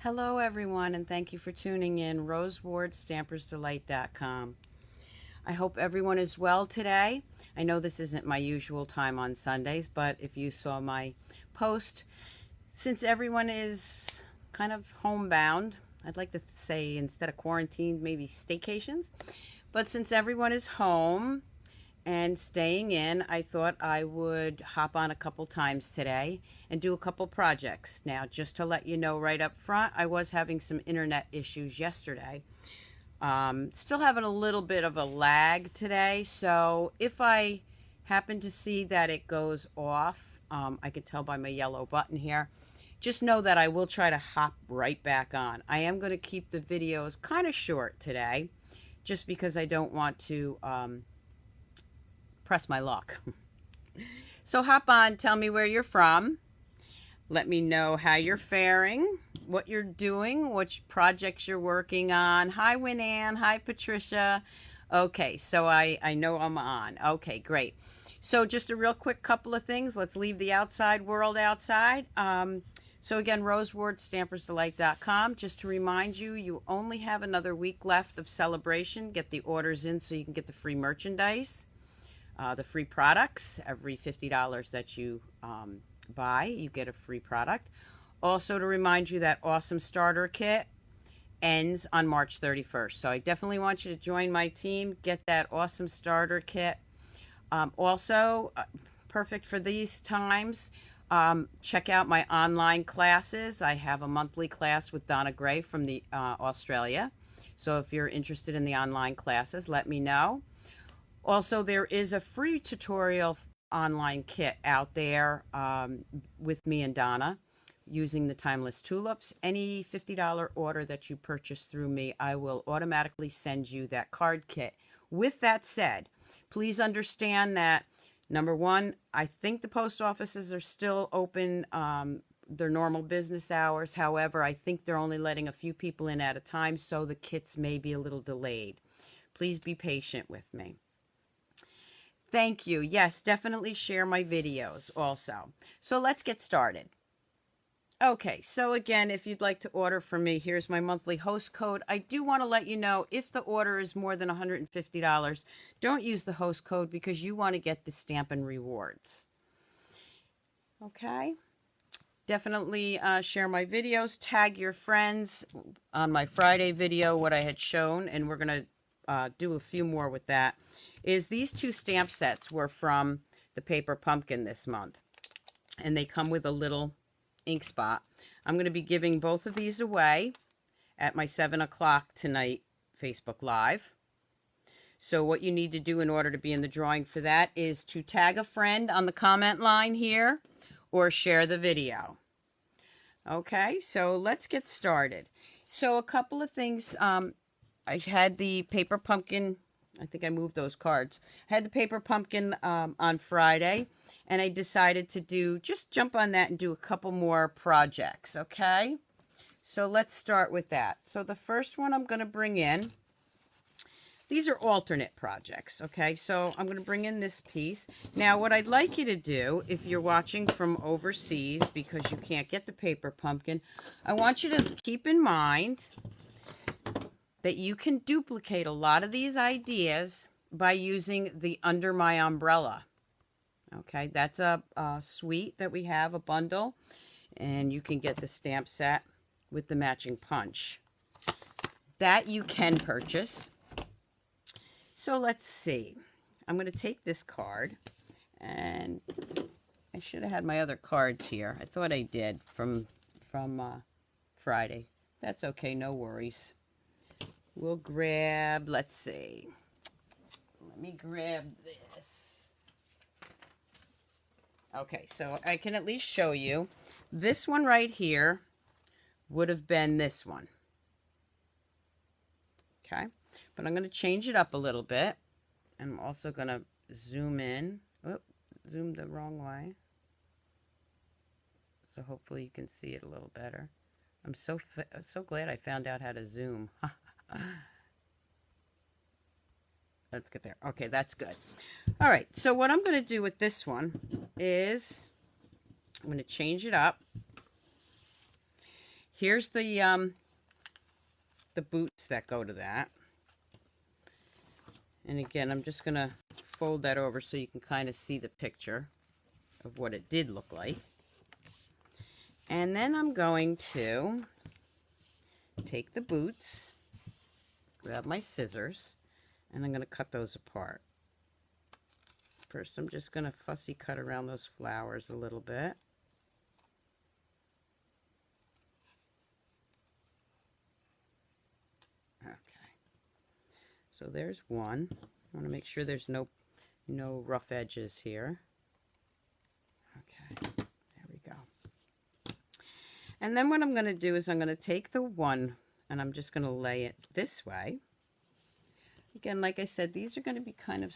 Hello everyone, and thank you for tuning in. Rose Ward, Stampersdelight.com. I hope everyone is well today. I know this isn't my usual time on Sundays, but if you saw my post, since everyone is kind of homebound, I'd like to say instead of quarantined, maybe staycations. But since everyone is home and staying in, I thought I would hop on a couple times today and do a couple projects. Now, just to let you know right up front, I was having some internet issues yesterday. Still having a little bit of a lag today, so if I happen to see that it goes off, I can tell by my yellow button here, just know that I will try to hop right back on. I am going to keep the videos kind of short today, just because I don't want to press my luck. So hop on, tell me where you're from. Let me know how you're faring, what you're doing, which projects you're working on. Hi, Winann. Hi, Patricia. Okay, so I know I'm on. Okay, great. So just a real quick couple of things. Let's leave the outside world outside. So again, Roseward, Stampersdelight.com. Just to remind you, you only have another week left of celebration. Get the orders in so you can get the free merchandise, the free products. Every $50 that you buy, you get a free product. Also to remind you that awesome starter kit ends on March 31st. So I definitely want you to join my team, get that awesome starter kit. Also, perfect for these times, check out my online classes. I have a monthly class with Donna Gray from the Australia. So if you're interested in the online classes, let me know. Also, there is a free tutorial online kit out there with me and Donna using the timeless tulips. Any $50 order that you purchase through me, I will automatically send you that card kit. With that said, please understand that, number one, I think the post offices are still open their normal business hours. However, I think they're only letting a few people in at a time, so the kits may be a little delayed. Please be patient with me. Thank you. Yes, definitely share my videos also. So let's get started. Okay, so again, if you'd like to order from me, here's my monthly host code. I do want to let you know, if the order is more than $150, don't use the host code because you want to get the Stampin' Rewards. Okay? Definitely share my videos. Tag your friends on my Friday video, what I had shown, and we're going to do a few more with that. Is these two stamp sets were from the Paper Pumpkin this month, and they come with a little ink spot. I'm going to be giving both of these away at my 7 o'clock tonight Facebook Live. So what you need to do in order to be in the drawing for that is to tag a friend on the comment line here or share the video. Okay, so let's get started. So a couple of things. I had the Paper Pumpkin, I think I moved those cards. I had the Paper Pumpkin on Friday, and I decided to just jump on that and do a couple more projects, okay? So let's start with that. So the first one I'm going to bring in, these are alternate projects, okay? So I'm going to bring in this piece. Now, what I'd like you to do, if you're watching from overseas because you can't get the Paper Pumpkin, I want you to keep in mind that you can duplicate a lot of these ideas by using the Under My Umbrella. Okay, that's a suite that we have, a bundle, and you can get the stamp set with the matching punch. That you can purchase. So let's see. I'm going to take this card, and I should have had my other cards here. I thought I did from Friday. That's okay, no worries. We'll grab, let's see. Let me grab this. Okay, so I can at least show you. This one right here would have been this one. Okay, but I'm going to change it up a little bit. I'm also going to zoom in. Oh, zoom the wrong way. So hopefully you can see it a little better. I'm so glad I found out how to zoom. Let's get there. Okay, that's good. All right, so what I'm going to do with this one is I'm going to change it up. Here's the boots that go to that. And again, I'm just going to fold that over so you can kind of see the picture of what it did look like. And then I'm going to take the boots, grab my scissors, and I'm going to cut those apart. First, I'm just going to fussy cut around those flowers a little bit. Okay. So there's one. I want to make sure there's no rough edges here. Okay, there we go. And then what I'm going to do is I'm going to take the one and I'm just going to lay it this way. Again, like I said, these are going to be kind of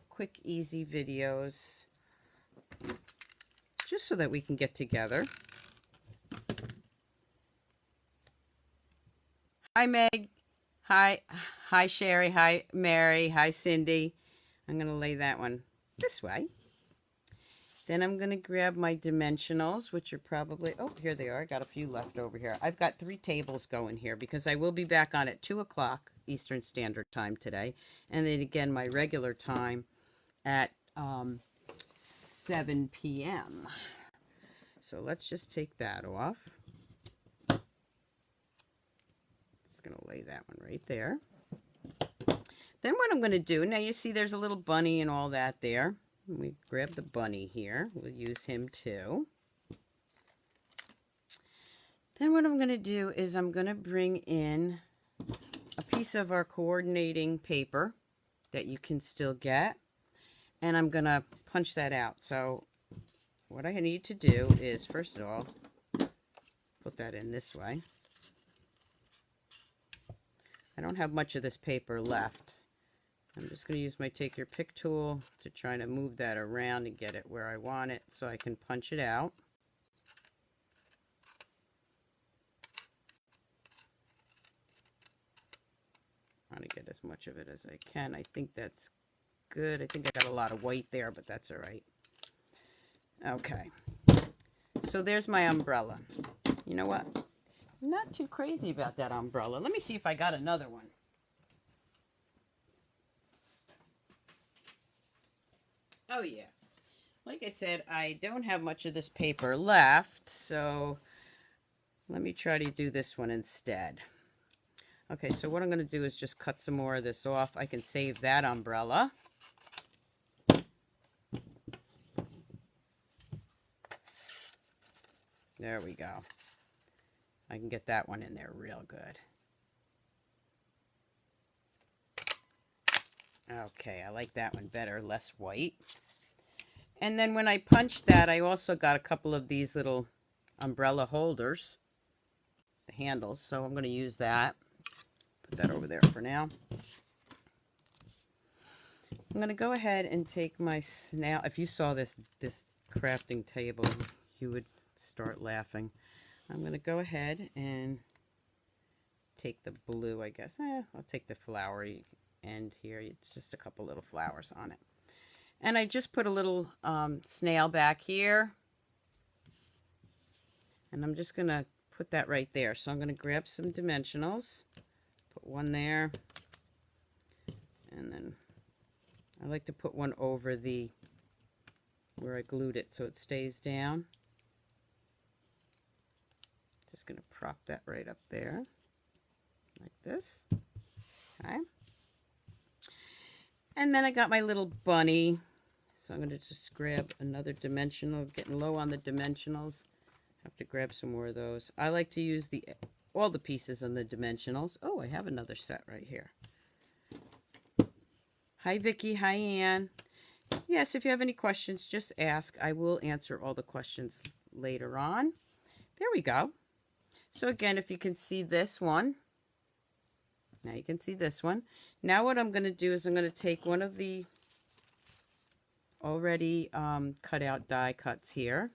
quick, easy videos, just so that we can get together. Hi, Meg. Hi, Sherry. Hi, Mary. Hi, Cindy. I'm going to lay that one this way. Then I'm going to grab my dimensionals, which are probably, oh, here they are. I got a few left over here. I've got 3 tables going here because I will be back on at 2 o'clock Eastern Standard Time today. And then again, my regular time at 7 p.m. So let's just take that off. Just going to lay that one right there. Then what I'm going to do, now you see there's a little bunny and all that there. We grab the bunny here. We'll use him too. Then what I'm going to do is I'm going to bring in a piece of our coordinating paper that you can still get. And I'm going to punch that out. So what I need to do is, first of all, put that in this way. I don't have much of this paper left. I'm just going to use my take your pick tool to try to move that around and get it where I want it so I can punch it out. I want to get as much of it as I can. I think that's good. I think I got a lot of white there, but that's all right. Okay. So there's my umbrella. You know what? I'm not too crazy about that umbrella. Let me see if I got another one. Oh yeah, like I said, I don't have much of this paper left, so let me try to do this one instead. Okay, so what I'm going to do is just cut some more of this off. I can save that umbrella. There we go. I can get that one in there real good. Okay, I like that one better, less white. And then when I punched that, I also got a couple of these little umbrella holders, the handles, so I'm going to use that. Put that over there for now. I'm going to go ahead and take my snail. If you saw this crafting table, you would start laughing. I'm going to go ahead and take the blue, I guess. I'll take the flowery end here. It's just a couple little flowers on it. And I just put a little snail back here. And I'm just going to put that right there. So I'm going to grab some dimensionals. Put one there. And then I like to put one over the where I glued it so it stays down. Just going to prop that right up there. Like this. Okay. And then I got my little bunny. So I'm going to just grab another dimensional. Getting low on the dimensionals. Have to grab some more of those. I like to use all the pieces on the dimensionals. Oh, I have another set right here. Hi, Vicki. Hi, Ann. Yes, if you have any questions, just ask. I will answer all the questions later on. There we go. So again, if you can see this one. Now you can see this one. Now what I'm going to do is I'm going to take one of the already cut out die cuts here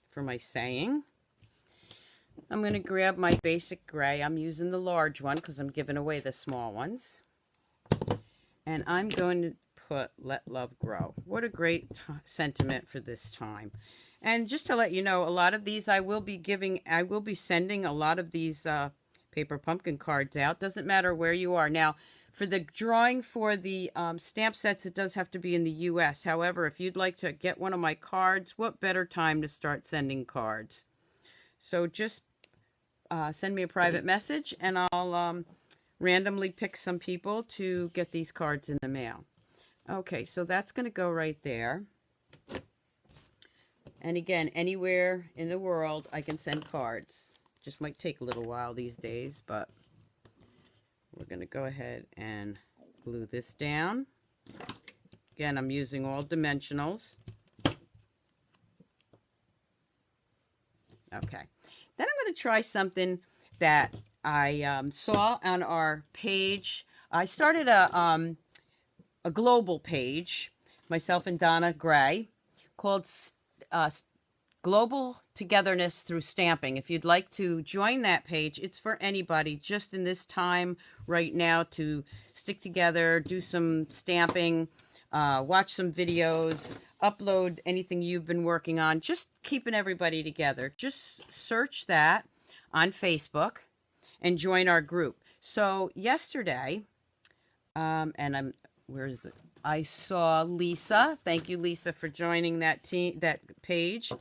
for my saying. I'm going to grab my basic gray. I'm using the large one because I'm giving away the small ones. And I'm going to put Let Love Grow. What a great sentiment for this time. And just to let you know, a lot of these I will be sending a lot of these paper pumpkin cards out. Doesn't matter where you are. Now, for the drawing for the stamp sets, it does have to be in the U.S. However, if you'd like to get one of my cards, what better time to start sending cards? So just send me a private message, and I'll randomly pick some people to get these cards in the mail. Okay, so that's going to go right there. And again, anywhere in the world, I can send cards. Just might take a little while these days, but we're going to go ahead and glue this down. Again, I'm using all dimensionals. Okay. Then I'm going to try something that I saw on our page. I started a global page, myself and Donna Gray, called Global Togetherness Through Stamping. If you'd like to join that page, it's for anybody just in this time right now to stick together, do some stamping, watch some videos, upload anything you've been working on, just keeping everybody together. Just search that on Facebook and join our group. So yesterday, where is it? I saw Lisa. Thank you, Lisa, for joining that page.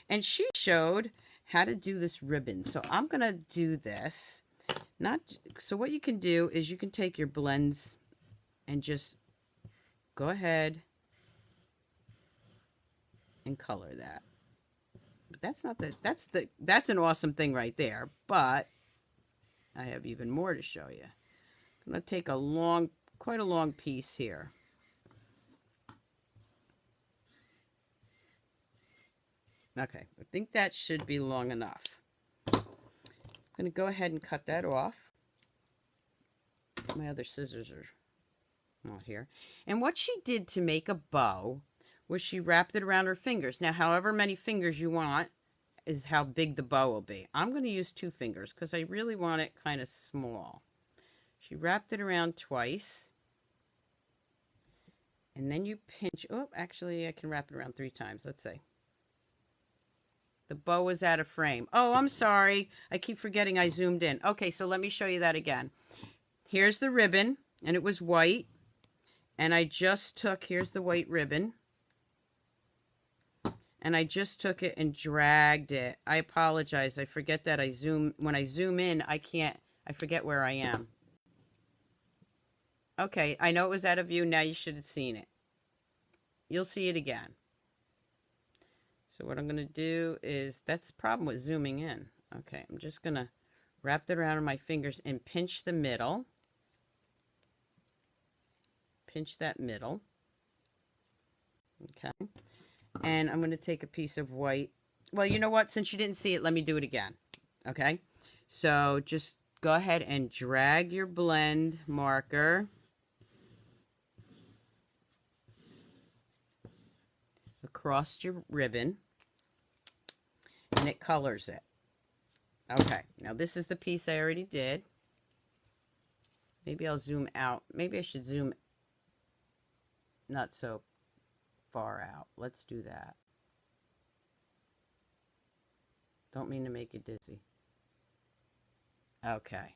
And she showed how to do this ribbon. So I'm going to do this. So what you can do is you can take your blends and just go ahead and color that. But that's an awesome thing right there. But I have even more to show you. I'm going to take quite a long piece here. Okay, I think that should be long enough. I'm going to go ahead and cut that off. My other scissors are not here. And what she did to make a bow was she wrapped it around her fingers. Now, however many fingers you want is how big the bow will be. I'm going to use 2 fingers because I really want it kind of small. She wrapped it around twice. And then you pinch. Oh, actually, I can wrap it around 3 times. Let's see. The bow is out of frame. Oh, I'm sorry. I keep forgetting I zoomed in. Okay, so let me show you that again. Here's the ribbon, and it was white. And I just took, here's the white ribbon. And I just took it and dragged it. I apologize. I forget that when I zoom in, I forget where I am. Okay, I know it was out of view. Now you should have seen it. You'll see it again. So what I'm going to do is, that's the problem with zooming in. Okay, I'm just going to wrap it around my fingers and pinch the middle. Pinch that middle. Okay. And I'm going to take a piece of white. Well, you know what? Since you didn't see it, let me do it again. Okay. So just go ahead and drag your blend marker across your ribbon. And it colors it. Okay, now this is the piece I already did. Maybe I'll zoom out. Maybe I should zoom not so far out. Let's do that. Don't mean to make you dizzy. Okay.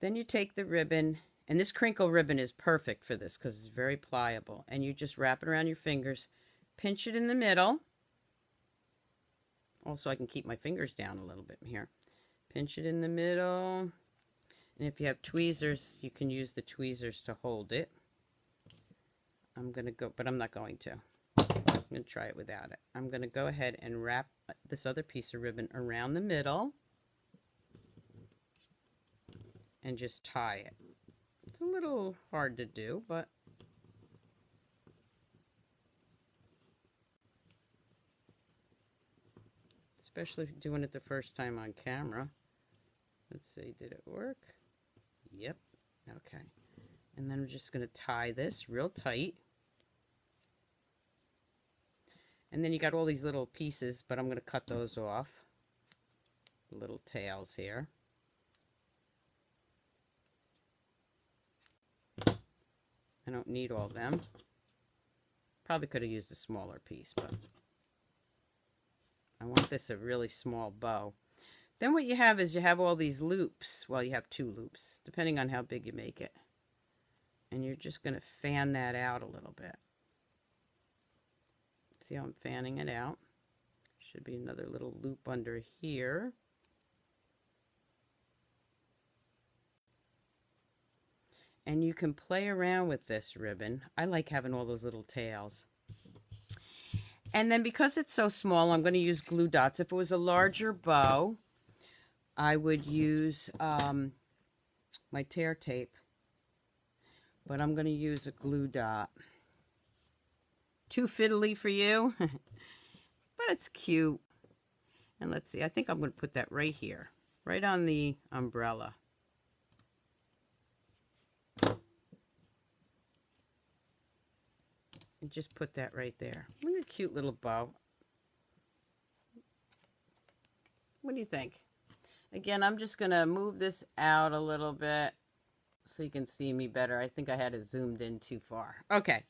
Then you take the ribbon, and this crinkle ribbon is perfect for this because it's very pliable. And you just wrap it around your fingers, pinch it in the middle. Also, I can keep my fingers down a little bit here. Pinch it in the middle. And if you have tweezers, you can use the tweezers to hold it. I'm going to go, but I'm not going to. I'm going to try it without it. I'm going to go ahead and wrap this other piece of ribbon around the middle. And just tie it. It's a little hard to do, but especially doing it the first time on camera. Let's see, did it work? Yep. Okay. And then we're just going to tie this real tight. And then you got all these little pieces, but I'm going to cut those off. The little tails here. I don't need all of them. Probably could have used a smaller piece, but I want this a really small bow. Then what you have is you have all these loops. Well, you have 2 loops, depending on how big you make it. And you're just going to fan that out a little bit. See how I'm fanning it out? Should be another little loop under here. And you can play around with this ribbon. I like having all those little tails. And then because it's so small, I'm going to use glue dots. If it was a larger bow, I would use my tear tape. But I'm going to use a glue dot. Too fiddly for you, but it's cute. And let's see, I think I'm going to put that right here, right on the umbrella. And just put that right there. Look at a cute little bow. What do you think? Again, I'm just going to move this out a little bit so you can see me better. I think I had it zoomed in too far. Okay,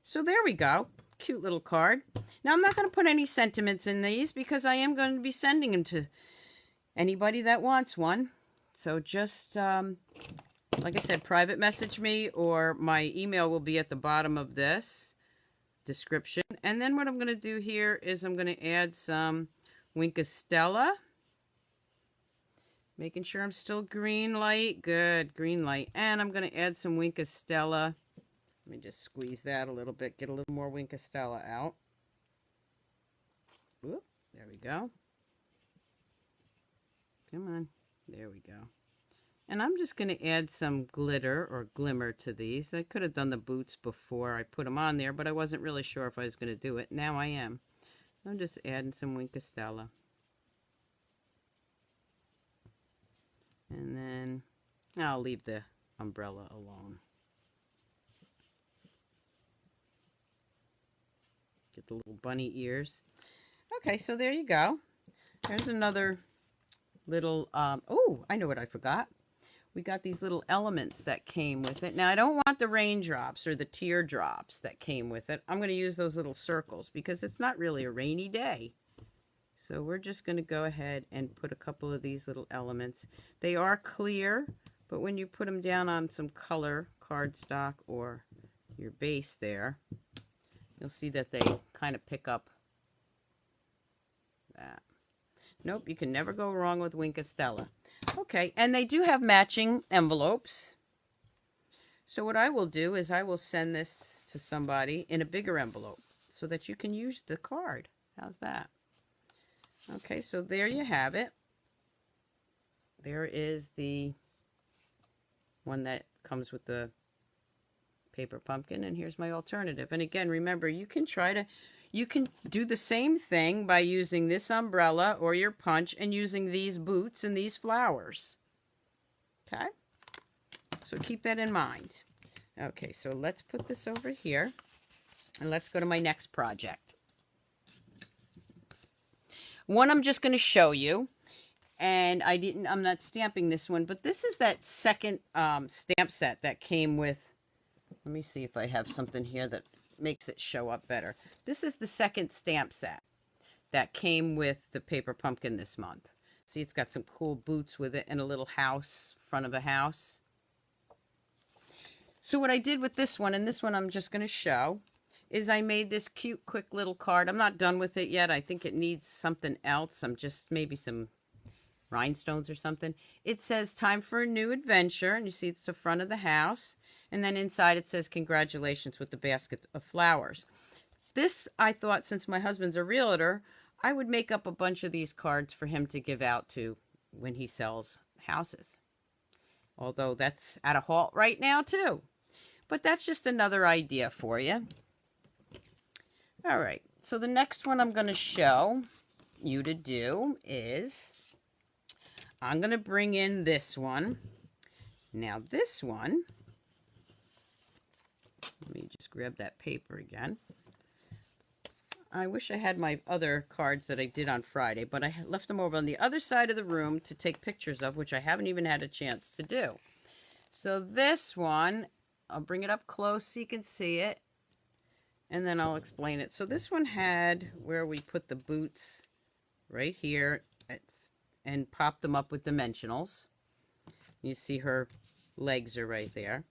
so there we go. Cute little card. Now, I'm not going to put any sentiments in these because I am going to be sending them to anybody that wants one. So just, like I said, private message me, or my email will be at the bottom of this description. And then what I'm going to do here is I'm going to add some Winkostella. Making sure I'm still green light. Good, green light. And I'm going to add some Winkostella. Let me just squeeze that a little bit. Get a little more Winkostella out. Whoop, there we go. Come on. There we go. And I'm just going to add some glitter or glimmer to these. I could have done the boots before I put them on there, but I wasn't really sure if I was going to do it. Now I am. I'm just adding some Winkostella. And then I'll leave the umbrella alone. Get the little bunny ears. Okay, so there you go. There's another little, oh, I know what I forgot. We got these little elements that came with it. Now, I don't want the raindrops or the teardrops that came with it. I'm going to use those little circles because it's not really a rainy day. So we're just going to go ahead and put a couple of these little elements. They are clear, but when you put them down on some color cardstock or your base there, you'll see that they kind of pick up that. Nope, you can never go wrong with Winkostella. Okay, and they do have matching envelopes. So what I will do is I will send this to somebody in a bigger envelope so that you can use the card. How's that? Okay, so there you have it. There is the one that comes with the paper pumpkin, and here's my alternative. And again, remember, you can do the same thing by using this umbrella or your punch and using these boots and these flowers. Okay? So keep that in mind. Okay, so let's put this over here and let's go to my next project. One I'm just going to show you, and I'm not stamping this one, but this is that second stamp set that came with, let me see if I have something here that makes it show up better. This is the second stamp set that came with the paper pumpkin this month. See, it's got some cool boots with it and a little house, front of a house. So what I did with this one, and this one I'm just going to show, is I made this cute, quick little card. I'm not done with it yet. I think it needs something else. Maybe some rhinestones or something. It says, time for a new adventure. And you see it's the front of the house. And then inside it says, congratulations, with the basket of flowers. This, I thought, since my husband's a realtor, I would make up a bunch of these cards for him to give out to when he sells houses. Although that's at a halt right now too. But that's just another idea for you. All right, so the next one I'm going to show you to do is, I'm going to bring in this one. Now this one, let me just grab that paper again. I wish I had my other cards that I did on Friday, but I left them over on the other side of the room to take pictures of, which I haven't even had a chance to do. So this one, I'll bring it up close so you can see it, and then I'll explain it. So this one had where we put the boots right here and pop them up with dimensionals. You see her legs are right there.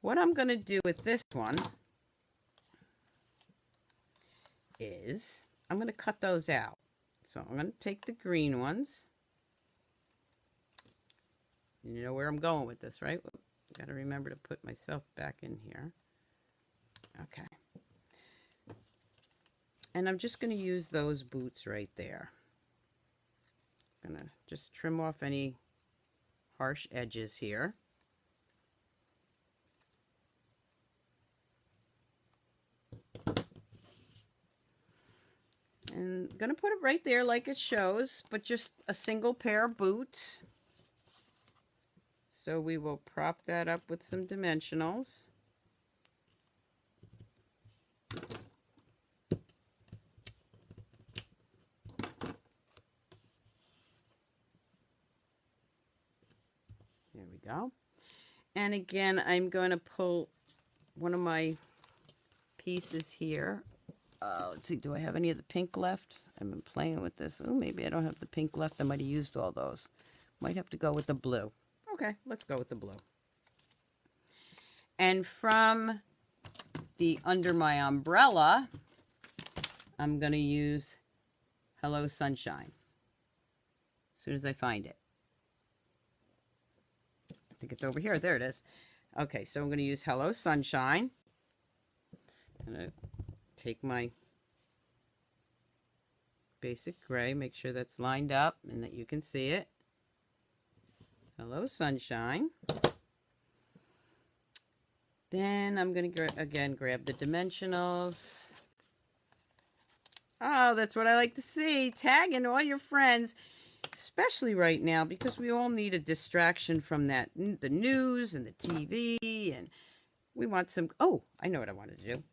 What I'm going to do with this one is I'm going to cut those out. So I'm going to take the green ones. You know where I'm going with this, right? Got to remember to put myself back in here. Okay. And I'm just going to use those boots right there. I'm going to just trim off any harsh edges here. And I'm going to put it right there like it shows, but just a single pair of boots. So we will prop that up with some dimensionals. There we go. And again, I'm going to pull one of my pieces here. Let's see, do I have any of the pink left? I've been playing with this. Oh, maybe I don't have the pink left. I might have used all those. Might have to go with the blue. Okay, let's go with the blue. And from the under my umbrella, I'm going to use Hello Sunshine as soon as I find it. I think it's over here. There it is. Okay, so I'm going to use Hello Sunshine. I'm going to take my basic gray, make sure that's lined up and that you can see it. Hello Sunshine. Then I'm going to again grab the dimensionals. Oh, that's what I like to see. Tagging all your friends, especially right now, because we all need a distraction from that, the news and the TV, and we want some, oh, I know what I wanted to do.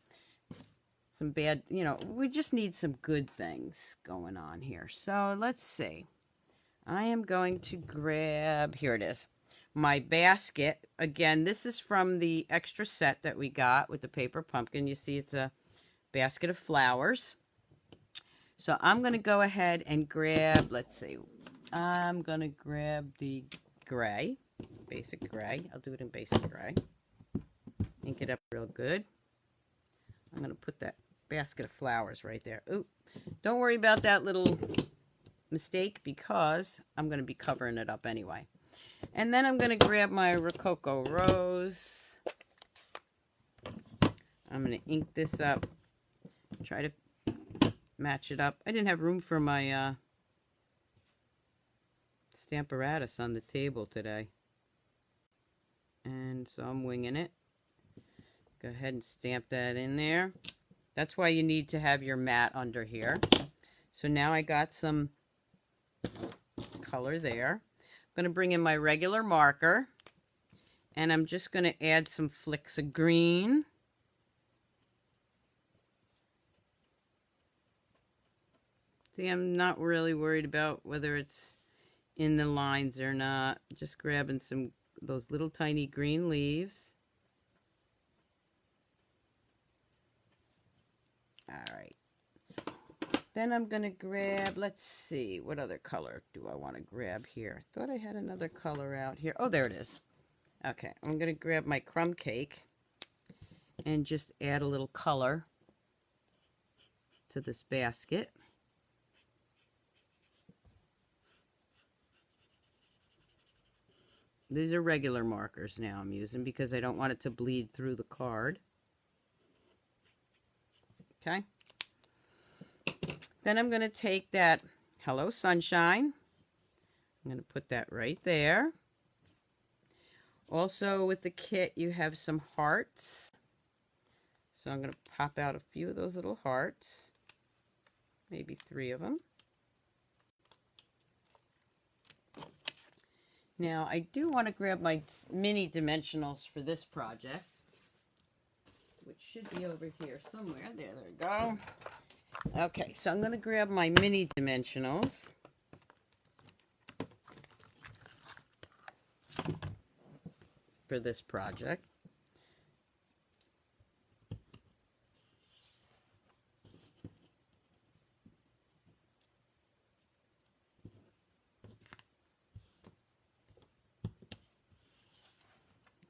Some bad, you know, we just need some good things going on here. So let's see. I am going to grab, here it is, my basket. Again, this is from the extra set that we got with the paper pumpkin. You see it's a basket of flowers. So I'm going to go ahead and grab, let's see, I'm going to grab the gray, basic gray. I'll do it in basic gray. Ink it up real good. I'm going to put that basket of flowers right there. Ooh, don't worry about that little mistake because I'm going to be covering it up anyway. And then I'm going to grab my Rococo Rose. I'm going to ink this up, try to match it up. I didn't have room for my Stampersdelight on the table today. And so I'm winging it. Go ahead and stamp that in there. That's why you need to have your mat under here. So now I got some color there. I'm going to bring in my regular marker. And I'm just going to add some flicks of green. See, I'm not really worried about whether it's in the lines or not. Just grabbing some those little tiny green leaves. All right. Then I'm going to grab, let's see, what other color do I want to grab here? I thought I had another color out here. Oh, there it is. Okay, I'm going to grab my crumb cake and just add a little color to this basket. These are regular markers now I'm using because I don't want it to bleed through the card. Okay. Then I'm going to take that Hello Sunshine. I'm going to put that right there. Also with the kit you have some hearts. So I'm going to pop out a few of those little hearts. Maybe 3 of them. Now I do want to grab my mini dimensionals for this project, which should be over here somewhere. There we go. Okay, so I'm going to grab my mini dimensionals. For this project.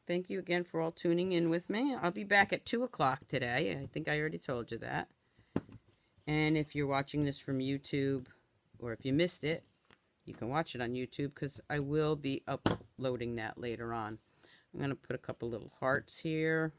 Thank you again for all tuning in with me. I'll be back at 2 o'clock today. I think I already told you that. And if you're watching this from YouTube, or if you missed it, you can watch it on YouTube because I will be uploading that later on. I'm going to put a couple little hearts here.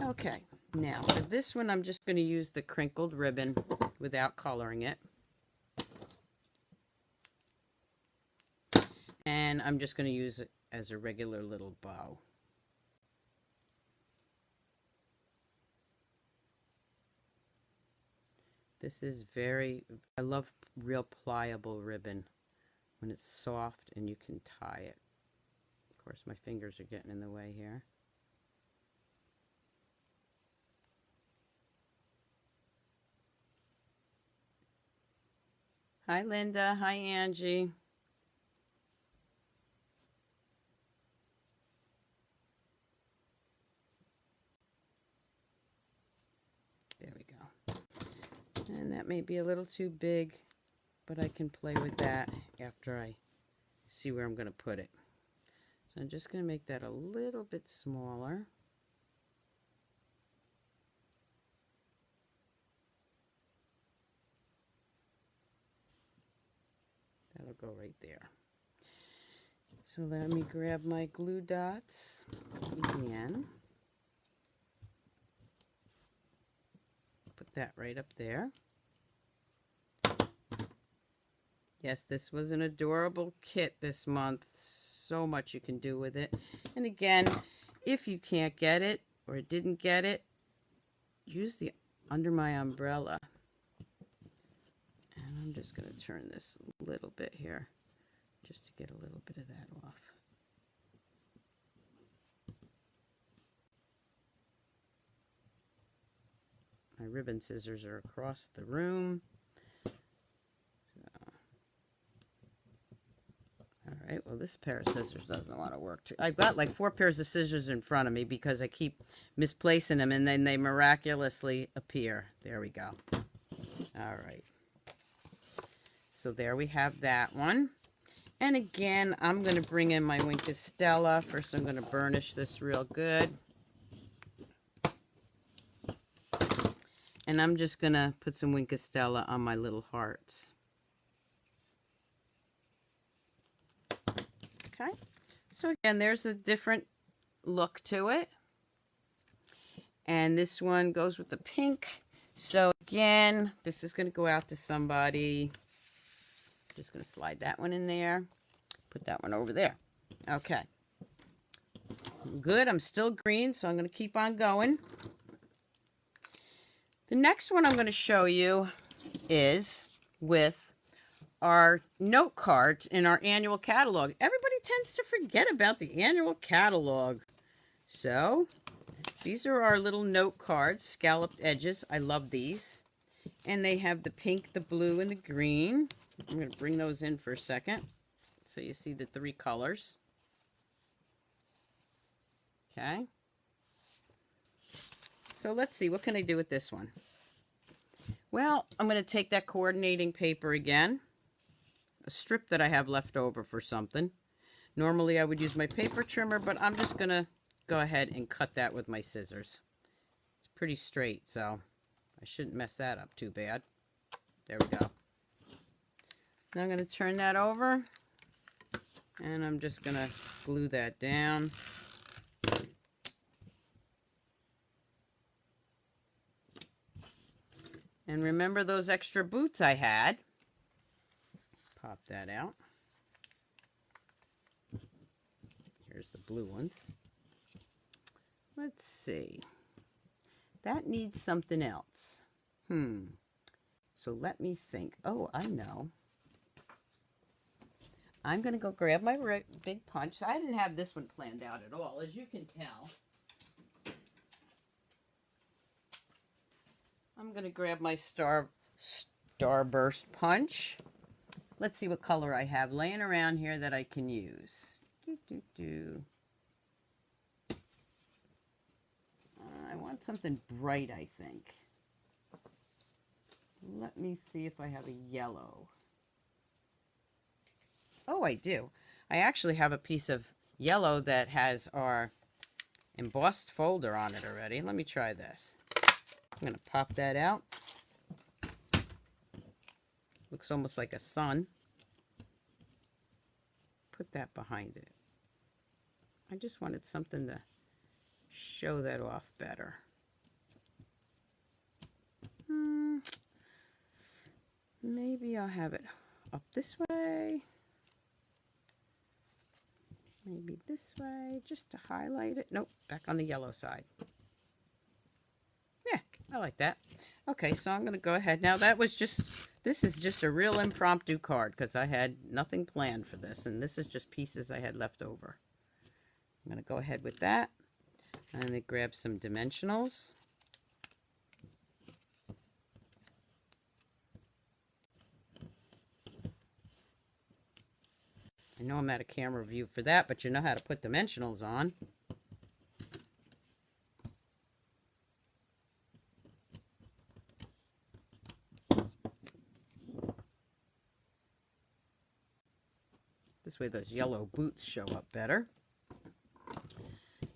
Okay, now for this one, I'm just going to use the crinkled ribbon without coloring it. And I'm just going to use it as a regular little bow. This is I love real pliable ribbon when it's soft and you can tie it. Of course, my fingers are getting in the way here. Hi, Linda. Hi, Angie. There we go. And that may be a little too big, but I can play with that after I see where I'm going to put it. So I'm just going to make that a little bit smaller. That'll go right there. So let me grab my glue dots again. Put that right up there. Yes, this was an adorable kit this month. So much you can do with it. And again, if you can't get it or didn't get it, use the under my umbrella. And I'm just going to turn this a little bit here just to get a little bit of that off. My ribbon scissors are across the room. All right, well, this pair of scissors doesn't want to work too. I've got like 4 pairs of scissors in front of me because I keep misplacing them and then they miraculously appear. There we go. All right. So there we have that one. And again, I'm going to bring in my Wink of Stella. First, I'm going to burnish this real good. And I'm just going to put some Wink of Stella on my little hearts. Okay. So again, there's a different look to it. And this one goes with the pink. So again, this is going to go out to somebody. Just going to slide that one in there. Put that one over there. Okay. Good. I'm still green, so I'm going to keep on going. The next one I'm going to show you is with our note cards in our annual catalog. Everybody tends to forget about the annual catalog. So these are our little note cards, scalloped edges. I love these. And they have the pink, the blue, and the green. I'm going to bring those in for a second so you see the 3 colors. Okay. So let's see, what can I do with this one? Well, I'm going to take that coordinating paper again, a strip that I have left over for something. Normally I would use my paper trimmer, but I'm just going to go ahead and cut that with my scissors. It's pretty straight, so I shouldn't mess that up too bad. There we go. Now I'm going to turn that over, and I'm just going to glue that down. And remember those extra boots I had? Pop that out. Here's the blue ones. Let's see. That needs something else. So let me think. Oh, I know. I'm going to go grab my big punch. I didn't have this one planned out at all, as you can tell. I'm going to grab my Starburst punch. Let's see what color I have laying around here that I can use. I want something bright, I think. Let me see if I have a yellow. Oh, I do. I actually have a piece of yellow that has our embossed folder on it already. Let me try this. I'm going to pop that out. Looks almost like a sun. Put that behind it. I just wanted something to show that off better. Maybe I'll have it up this way. Maybe this way, just to highlight it. Nope, back on the yellow side. Yeah, I like that. Okay, so I'm going to go ahead. Now this is just a real impromptu card because I had nothing planned for this. And this is just pieces I had left over. I'm going to go ahead with that. And then grab some dimensionals. I know I'm out of camera view for that, but you know how to put dimensionals on. This way those yellow boots show up better.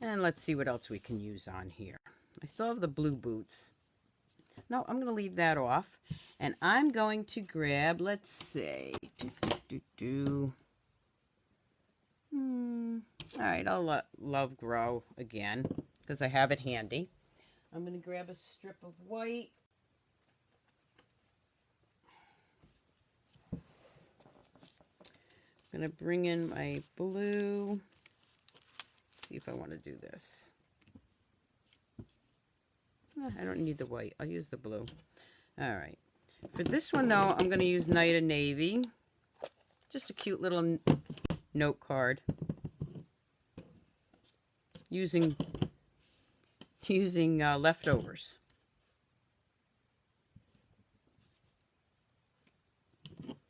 And let's see what else we can use on here. I still have the blue boots. No, I'm going to leave that off. And I'm going to grab, let's see. All right, I'll let Love Grow again because I have it handy. I'm going to grab a strip of white. I'm going to bring in my blue. See if I want to do this. I don't need the white. I'll use the blue. All right. For this one, though, I'm going to use Night of Navy. Just a cute little note card. Using leftovers.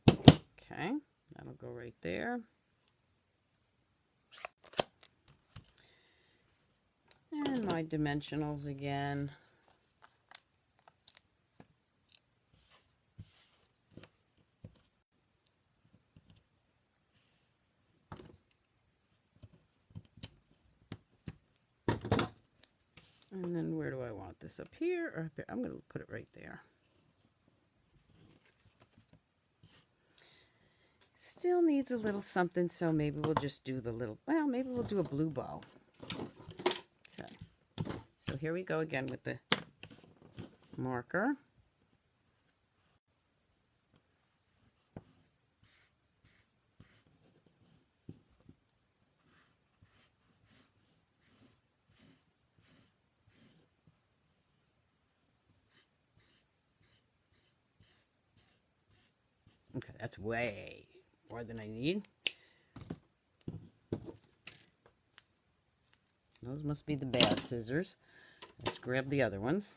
Okay, that'll go right there. And my dimensionals again. And then where do I want this? Up here or up here? I'm going to put it right there. Still needs a little something, so maybe we'll just do the little, well, maybe we'll do a blue bow. Okay. So here we go again with the marker. Okay, that's way more than I need. Those must be the bad scissors. Let's grab the other ones.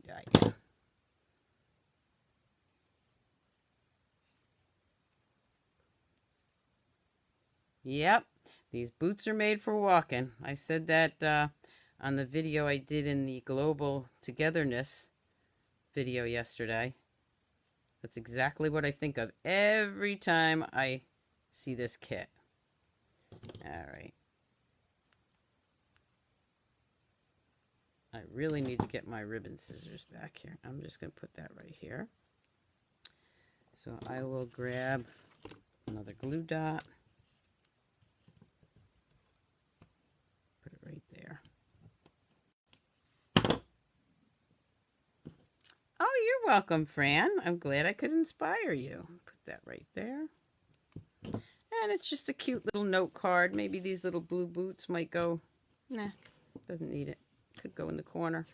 Yeah. Yep, these boots are made for walking. I said that on the video I did in the Global Togetherness video yesterday. That's exactly what I think of every time I see this kit. All right. I really need to get my ribbon scissors back here. I'm just going to put that right here. So I will grab another glue dot. Put it right there. Oh, you're welcome, Fran. I'm glad I could inspire you. Put that right there. And it's just a cute little note card. Maybe these little blue boots might go, nah, doesn't need it. Could go in the corner.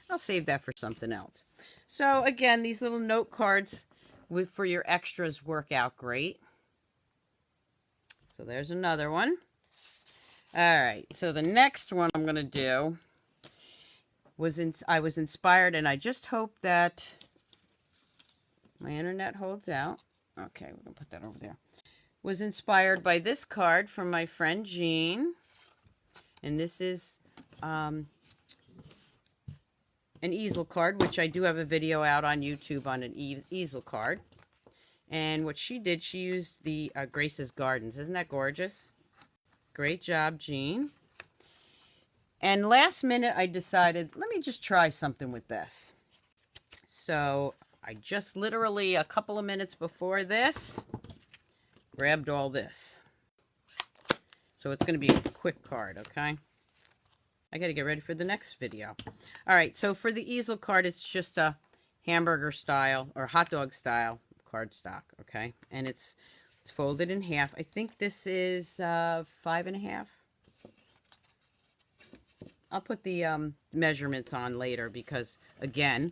I'll save that for something else. So again, these little note cards for your extras work out great. So there's another one. All right, so the next one I'm going to do I was inspired, and I just hope that my internet holds out. Okay, we're gonna put that over there. Was inspired by this card from my friend Jean. And this is an easel card, which I do have a video out on YouTube on an easel card. And what she did, she used the Grace's Gardens. Isn't that gorgeous? Great job, Jean. And last minute, I decided, let me just try something with this. So I just literally a couple of minutes before this, grabbed all this. So it's going to be a quick card, okay? I got to get ready for the next video. All right, so for the easel card, it's just a hamburger style or hot dog style cardstock, okay? And it's folded in half. I think this is 5.5. I'll put the measurements on later because, again,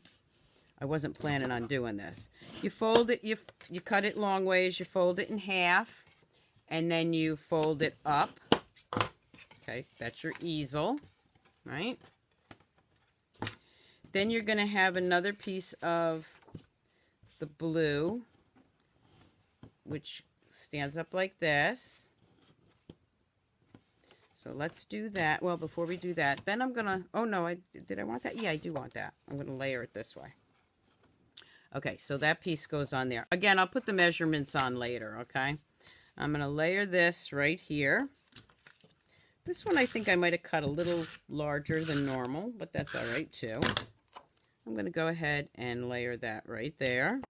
I wasn't planning on doing this. You fold it, you cut it long ways, you fold it in half, and then you fold it up. Okay, that's your easel, right? Then you're going to have another piece of the blue, which stands up like this. So let's do that. Well, before we do that, then I'm going to, oh no, did I want that? Yeah, I do want that. I'm going to layer it this way. Okay, so that piece goes on there. Again, I'll put the measurements on later, okay? I'm going to layer this right here. This one I think I might have cut a little larger than normal, but that's all right too. I'm going to go ahead and layer that right there.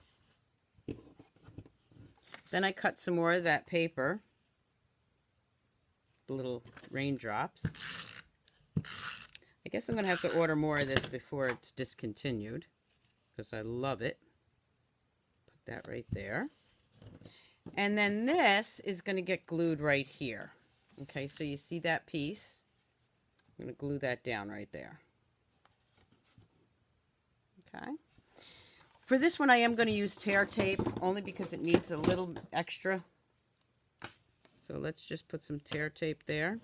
Then I cut some more of that paper, the little raindrops. I guess I'm going to have to order more of this before it's discontinued because I love it. Put that right there. And then this is going to get glued right here. Okay, so you see that piece? I'm going to glue that down right there. Okay. For this one, I am going to use tear tape only because it needs a little extra. So let's just put some tear tape there.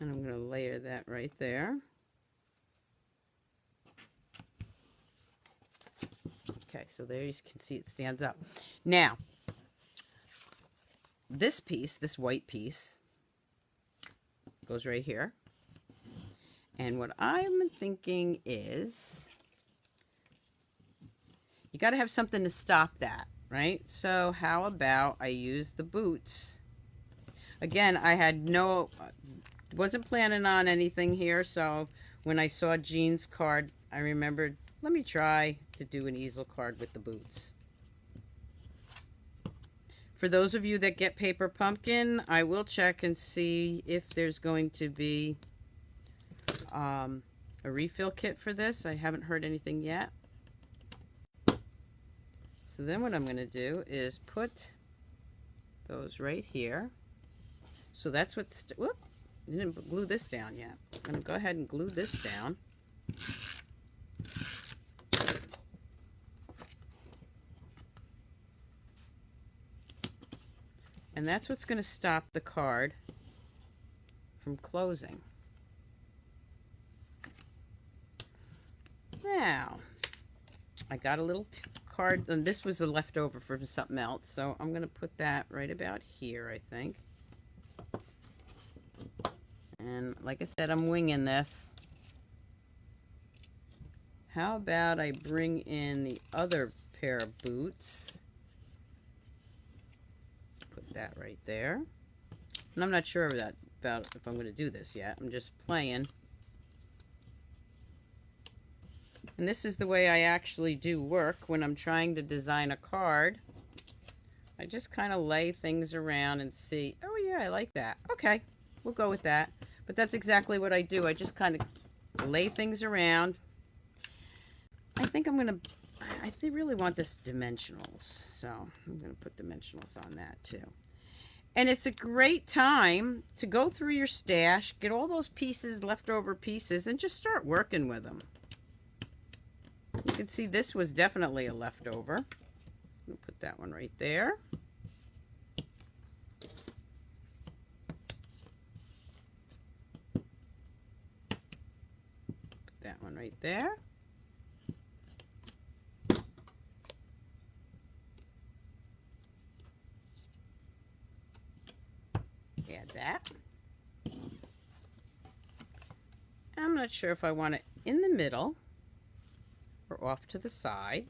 And I'm going to layer that right there. Okay, so there you can see it stands up. Now, this piece, this white piece, goes right here. And what I'm thinking is, you got to have something to stop that, right? So how about I use the boots? Again, I had wasn't planning on anything here, so when I saw Jean's card, I remembered, let me try to do an easel card with the boots. For those of you that get Paper Pumpkin, I will check and see if there's going to be a refill kit for this. I haven't heard anything yet. So then what I'm going to do is put those right here. So that's what's, whoop, I didn't glue this down yet. I'm going to go ahead and glue this down. And that's what's going to stop the card from closing. Now, I got a little card, and this was a leftover from something else, so I'm going to put that right about here, I think. And like I said, I'm winging this. How about I bring in the other pair of boots? Put that right there. And I'm not sure about if I'm going to do this yet. I'm just playing. And this is the way I actually do work when I'm trying to design a card. I just kind of lay things around and see, oh yeah, I like that. Okay, we'll go with that. But that's exactly what I do. I just kind of lay things around. I think I'm going to, I really want this dimensionals. So I'm going to put dimensionals on that too. And it's a great time to go through your stash, get all those pieces, leftover pieces, and just start working with them. can see this was definitely a leftover. I'll put that one right there. Put that one right there. Add that. I'm not sure if I want it in the middle or off to the side.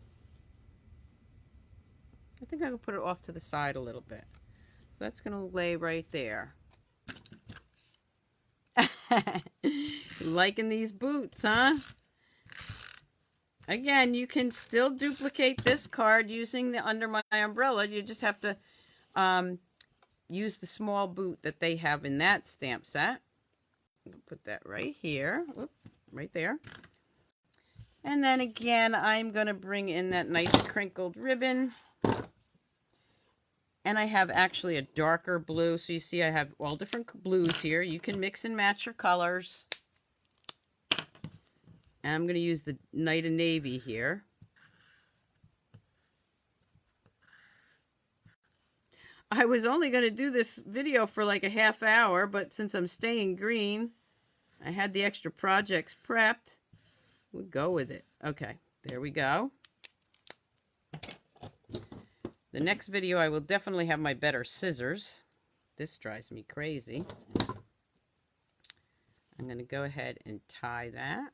I think I will put it off to the side a little bit. So that's going to lay right there. Liking these boots, huh? Again, you can still duplicate this card using the Under My Umbrella. You just have to use the small boot that they have in that stamp set. Put that right here. Whoop, right there. And then again, I'm going to bring in that nice crinkled ribbon. And I have actually a darker blue. So you see I have all different blues here. You can mix and match your colors. And I'm going to use the Night of Navy here. I was only going to do this video for like a half hour, but since I'm staying green, I had the extra projects prepped. We'll go with it. Okay, there we go. The next video, I will definitely have my better scissors. This drives me crazy. I'm going to go ahead and tie that.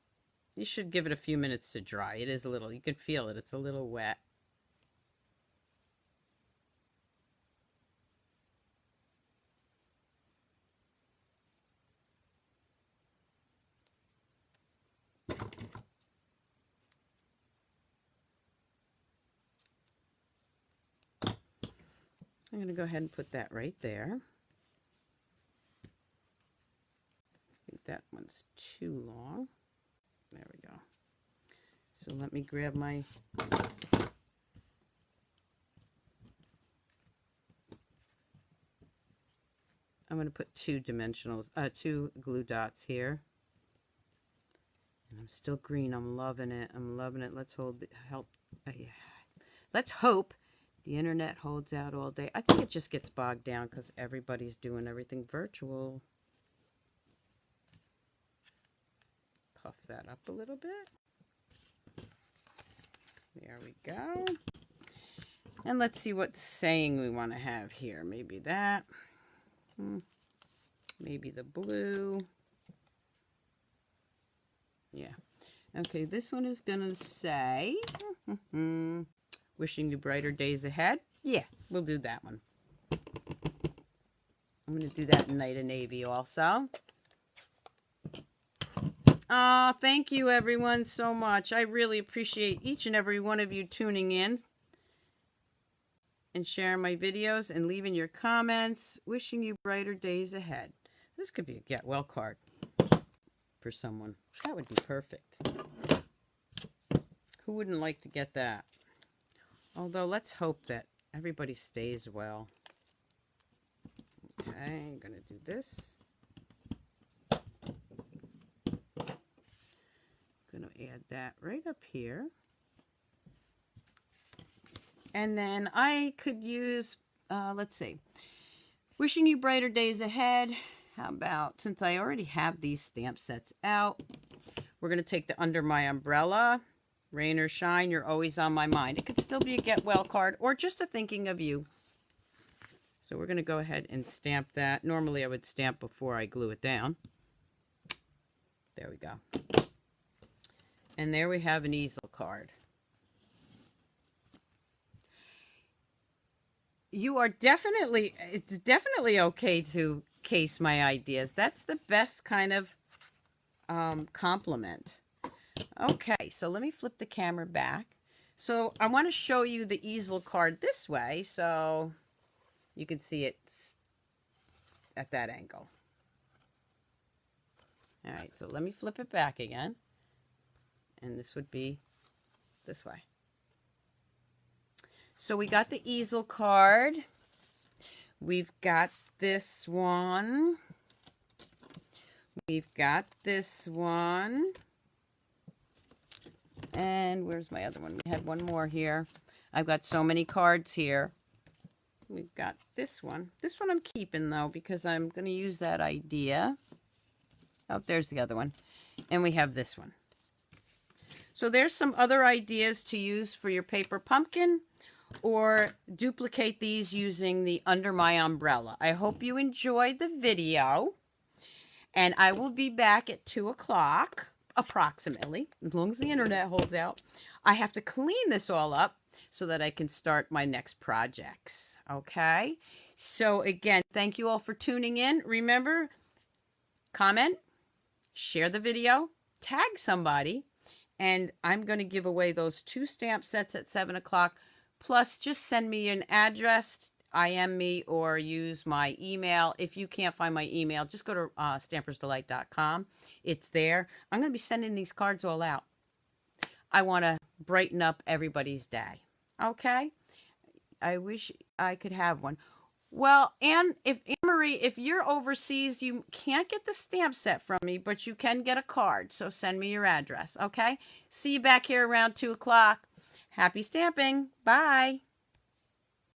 You should give it a few minutes to dry. It is a little, you can feel it. It's a little wet. I'm going to go ahead and put that right there. I think that one's too long. There we go. So let me grab my... I'm going to put two glue dots here. And I'm still green. I'm loving it. I'm loving it. Let's let's hope the internet holds out all day. I think it just gets bogged down because everybody's doing everything virtual. Puff that up a little bit. There we go. And let's see what saying we want to have here. Maybe that. Maybe the blue. Yeah. Okay, this one is going to say... Wishing you brighter days ahead. Yeah, we'll do that one. I'm going to do that in Night of Navy also. Thank you everyone so much. I really appreciate each and every one of you tuning in and sharing my videos and leaving your comments. Wishing you brighter days ahead. This could be a get well card for someone. That would be perfect. Who wouldn't like to get that? Although, let's hope that everybody stays well. Okay, I'm going to do this. I'm going to add that right up here. And then I could use, let's see, wishing you brighter days ahead. How about, since I already have these stamp sets out, we're going to take the Under My Umbrella. Rain or shine, you're always on my mind. It could still be a get well card or just a thinking of you. So we're going to go ahead and stamp that. Normally I would stamp before I glue it down. There we go. And there we have an easel card. You are definitely, it's definitely okay to case my ideas. That's the best kind of compliment. Okay, so let me flip the camera back. So I want to show you the easel card this way so you can see it at that angle. All right, so let me flip it back again. And this would be this way. So we got the easel card. We've got this one. We've got this one. And where's my other one? We had one more here. I've got so many cards here. We've got this one. This one I'm keeping, though, because I'm going to use that idea. Oh, there's the other one. And we have this one. So there's some other ideas to use for your paper pumpkin, or duplicate these using the Under My Umbrella. I hope you enjoyed the video, and I will be back at 2 o'clock, approximately, as long as the internet holds out. I have to clean this all up so that I can start my next projects, okay? So again, thank you all for tuning in. Remember, comment, share the video, tag somebody, and I'm going to give away those 2 stamp sets at 7 o'clock. Plus, just send me an address, IM me, or use my email. If you can't find my email, just go to Stampersdelight.com. It's there. I'm going to be sending these cards all out. I want to brighten up everybody's day. Okay? I wish I could have one. Well, Anne-Marie, if you're overseas, you can't get the stamp set from me, but you can get a card. So send me your address, okay? See you back here around 2 o'clock. Happy stamping. Bye.